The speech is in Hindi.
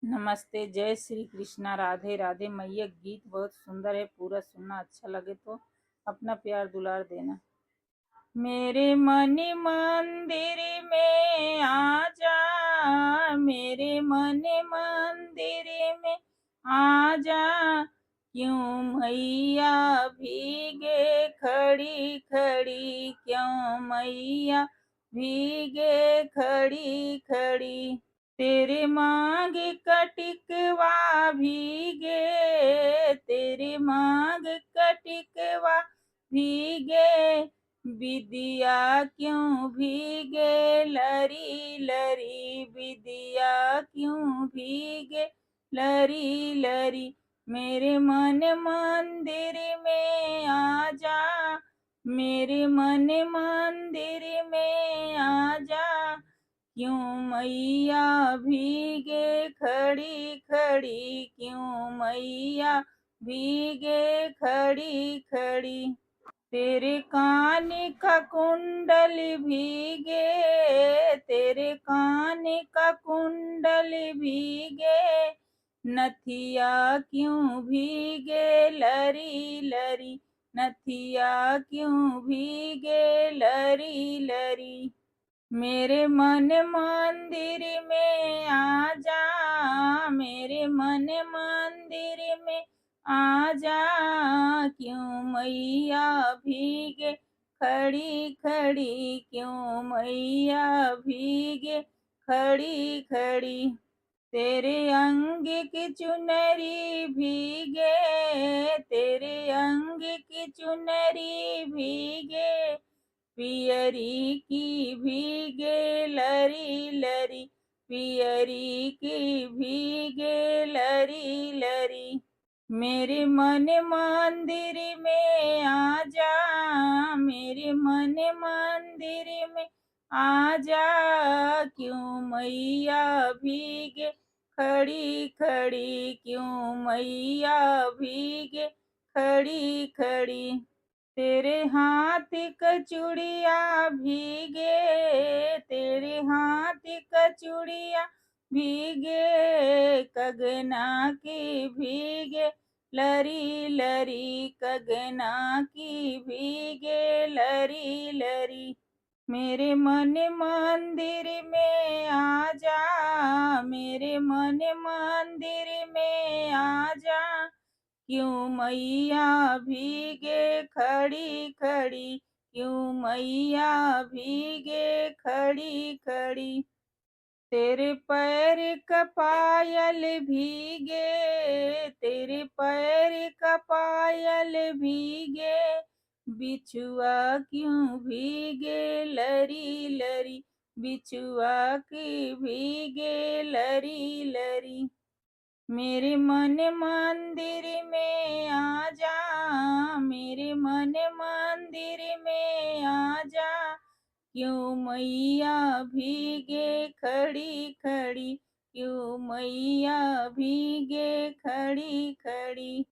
नमस्ते, जय श्री कृष्णा, राधे राधे। मैया गीत बहुत सुंदर है, पूरा सुनना। अच्छा लगे तो अपना प्यार दुलार देना। मेरे मन मंदिर में आ जा, मेरे मन मंदिर में आ जा, क्यों मैया भीगे खड़ी खड़ी, क्यों मैया भीगे खड़ी खड़ी। तेरे मांग का टिकवा भीगे, तेरे मांग का टिकवा भीगे, विदिया क्यों भीगे लरी लरी, विदिया क्यों भीगे लरी लरी। मेरे मन मंदिर में आ जा, मेरे मन मंदिर में आ जा, क्यों मैया भीगे खड़ी खड़ी, क्यों मैया भीगे खड़ी खड़ी। तेरे कान का कुंडल भीगे, तेरे कान का कुंडल भीगे, नथिया क्यों भीगे लरी लरी, नथिया क्यों भीगे लरी लरी। मेरे मन मंदिर में आ जा, मेरे मन मंदिर में आ जा, क्यों मैया भीगे खड़ी खड़ी, क्यों मैया भीगे खड़ी खड़ी। तेरे अंग की चुनरी भीगे, तेरे अंग की चुनरी भीगे, पियरी की भीगे लरी लरी, पियरी की भीगे लरी लरी। मेरे मन मंदिर में आ जा, मेरे मन मंदिर में आ जा, क्यों मैया भीगे खड़ी खड़ी, क्यों मैया भीगे खड़ी खड़ी। तेरे हाथ का चूड़िया भीगे, तेरे हाथ का चूड़िया भीगे, कगना की भीगे लरी लरी, कगना की भीगे लरी लरी। मेरे मन मंदिर में आ जा, मेरे मन मंदिर में आ जा, क्यों मैया भीगे खड़ी खड़ी, क्यों मैया भीगे खड़ी खड़ी। तेरे पैर का पायल भीगे, तेरे पैर का पायल भीगे, बिछुआ क्यों भीगे लरी लरी, बिछुआ की भीगे लरी लरी। मेरे मन मंदिर में आ जा, मेरे मन मंदिर में आ जा, क्यों मैया भीगे खड़ी खड़ी, क्यों मैया भीगे खड़ी खड़ी।